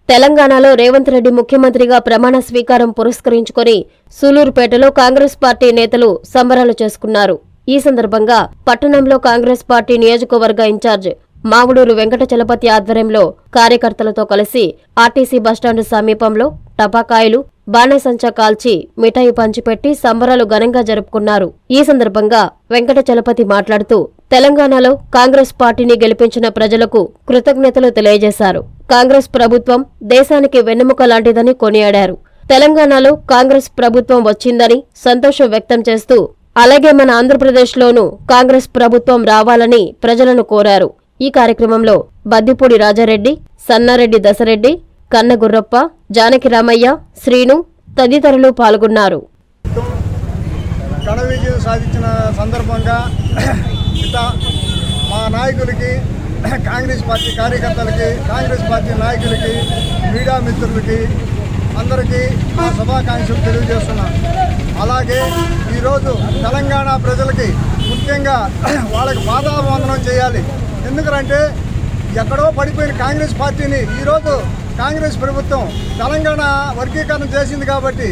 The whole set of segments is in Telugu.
తెలంగాణలో రేవంత్ రెడ్డి ముఖ్యమంత్రిగా ప్రమాణ స్వీకారం పురస్కరించుకొని సూలూరుపేటలో కాంగ్రెస్ పార్టీ నేతలు సంబరాలు చేసుకున్నారు. ఈ సందర్భంగా పట్టణంలో కాంగ్రెస్ పార్టీ నియోజకవర్గ ఇన్ఛార్జ్ మావుడూరు వెంకటచలపతి ఆధ్వర్యంలో కార్యకర్తలతో కలిసి ఆర్టీసీ బస్టాండు సమీపంలో టపాకాయలు, బాణసంచా కాల్చి మిఠాయి పంచిపెట్టి సంబరాలు ఘనంగా జరుపుకున్నారు. ఈ సందర్భంగా వెంకటచలపతి మాట్లాడుతూ తెలంగాణలో కాంగ్రెస్ పార్టీని గెలిపించిన ప్రజలకు కృతజ్ఞతలు తెలియజేశారు. కాంగ్రెస్ ప్రభుత్వం దేశానికి వెన్నెముక లాంటిదని కొనియాడారు. తెలంగాణలో కాంగ్రెస్ ప్రభుత్వం వచ్చిందని సంతోషం వ్యక్తం చేస్తూ అలాగే మన ఆంధ్రప్రదేశ్లోనూ కాంగ్రెస్ ప్రభుత్వం రావాలని ప్రజలను కోరారు. ఈ కార్యక్రమంలో బద్దిపూడి రాజారెడ్డి, సన్నారెడ్డి దశరెడ్డి, కన్నగుర్రప్ప, జానకి రామయ్య, శ్రీను తదితరులు పాల్గొన్నారు. ఘన విజయం సాధించిన సందర్భంగా మా నాయకులకి, కాంగ్రెస్ పార్టీ కార్యకర్తలకి, కాంగ్రెస్ పార్టీ నాయకులకి, మీడియా మిత్రులకి అందరికీ మా శుభాకాంక్షలు తెలియజేస్తున్నాను. అలాగే ఈరోజు తెలంగాణ ప్రజలకి ముఖ్యంగా వాళ్ళకి పాదాభివందనం చేయాలి. ఎందుకంటే ఎక్కడో పడిపోయిన కాంగ్రెస్ పార్టీని ఈరోజు కాంగ్రెస్ ప్రభుత్వం తెలంగాణ వర్గీకరణ చేసింది కాబట్టి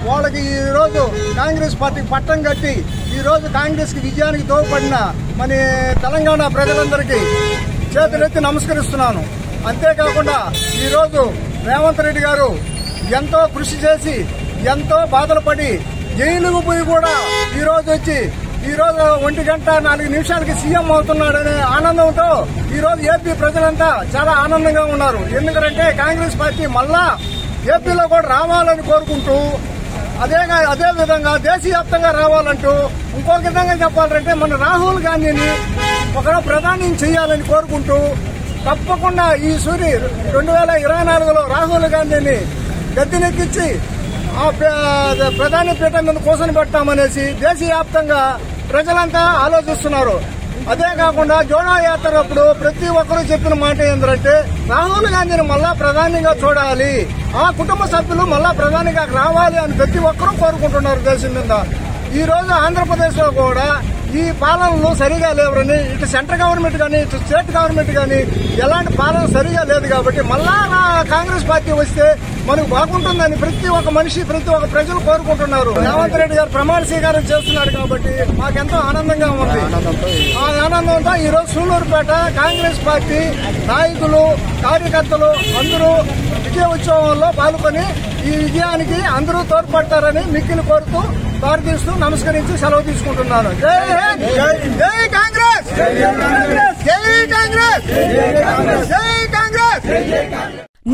వాళ్ళకి ఈరోజు కాంగ్రెస్ పార్టీకి పట్టం కట్టి ఈరోజు కాంగ్రెస్కి విజయానికి తోడ్పడిన మన తెలంగాణ ప్రజలందరికీ చేతులెత్తి నమస్కరిస్తున్నాను. అంతేకాకుండా ఈరోజు రేవంత్ రెడ్డి గారు ఎంతో కృషి చేసి ఎంతో బాధలు పడి జైలుకు పోయి కూడా ఈరోజు వచ్చి ఈరోజు 1:04 సీఎం అవుతున్నాడనే ఆనందంతో ఈరోజు ఏపీ ప్రజలంతా చాలా ఆనందంగా ఉన్నారు. ఎందుకంటే కాంగ్రెస్ పార్టీ మళ్ళా ఏపీలో కూడా రావాలని కోరుకుంటూ అదే విధంగా దేశవ్యాప్తంగా రావాలంటూ ఇంకొక విధంగా చెప్పాలంటే మన రాహుల్ గాంధీని ఒక ప్రధాని చేయాలని కోరుకుంటూ తప్పకుండా ఈ 2024లో రాహుల్ గాంధీని గద్దెనెక్కించి ప్రధాని పీఠం మీద కూర్చొని పెట్టామనేసి దేశవ్యాప్తంగా ప్రజలంతా ఆలోచిస్తున్నారు. అదే కాకుండా జోడో యాత్ర అప్పుడు ప్రతి ఒక్కరూ చెప్పిన మాట ఏంటంటే రాహుల్ గాంధీని మళ్ళా ప్రధానిగా చూడాలి, ఆ కుటుంబ సభ్యులు మళ్ళా ప్రధానిగా రావాలి అని ప్రతి ఒక్కరూ కోరుకుంటున్నారు దేశం మీద. ఈ రోజు ఆంధ్రప్రదేశ్ లో కూడా ఈ పాలనలు సరిగా లేవని ఇటు సెంట్రల్ గవర్నమెంట్ కానీ ఇటు స్టేట్ గవర్నమెంట్ కానీ ఎలాంటి పాలన సరిగా లేదు కాబట్టి మళ్ళా కాంగ్రెస్ పార్టీ వస్తే మనకు బాగుంటుందని ప్రతి ఒక్క మనిషి, ప్రతి ఒక్క ప్రజలు కోరుకుంటున్నారు. రేవంత్ రెడ్డి గారు ప్రమాణ స్వీకారం చేస్తున్నాడు కాబట్టి మాకెంతో ఆనందంగా ఉంది. ఆ ఆనందంతో ఈ రోజు సూలూరుపేట కాంగ్రెస్ పార్టీ నాయకులు, కార్యకర్తలు అందరూ విజయ ఉత్సవంలో పాల్గొని ఈ విజయానికి అందరూ తోడ్పడతారని మిక్కిలి కోరుతూ ప్రార్థిస్తూ నమస్కరించి సెలవు తీసుకుంటున్నాను. జై హింద్, జై కాంగ్రెస్, జై కాంగ్రెస్, జై కాంగ్రెస్, జై కాంగ్రెస్.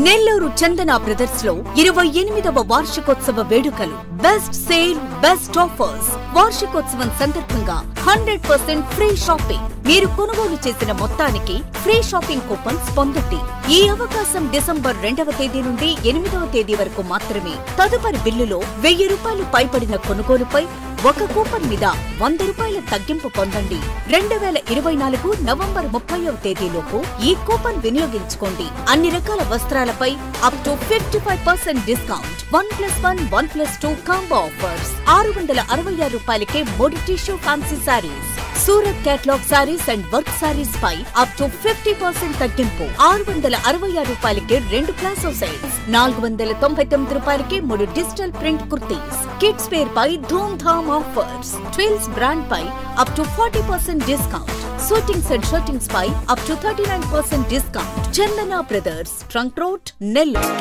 నెల్లూరు చందన బ్రదర్స్ లో 28వ వార్షికోత్సవ వేడుకలు. Best sale, best offers. వార్షికోత్సవం సందర్భంగా 100% ఫ్రీ షాపింగ్. మీరు కొనుగోలు చేసిన మొత్తానికి ఫ్రీ షాపింగ్ కూపన్స్ పొందండి. ఈ అవకాశం డిసెంబర్ 2వ తేదీ నుండి 8వ తేదీ వరకు మాత్రమే. తదుపరి బిల్లులో ₹1000 పైబడిన కొనుగోలుపై ఒక కూపన్ మీద ₹100 తగ్గింపు పొందండి. 2024 నవంబర్ 30వ తేదీలోపు ఈ కూపన్ వినియోగించుకోండి. అన్ని రకాల వస్త్రాలపై up to 55% discount. 1+1, 1+2 combo offers. ₹666కే 3 tissue fancy saris. Surat catalogue saris and work saris పై అప్ టు 50% తగ్గింపు. ₹666కే 2 ప్లాసో సెట్స్. ₹499కే 3 digital print kurtis. Kids wear పై ధూమ్ ధామ్ ఆఫర్స్. ట్విల్స్ బ్రాండ్ పై up to 40% discount. Suitings and shirtings పై up to 39% discount. Chandana brothers, trunk road, Nellore.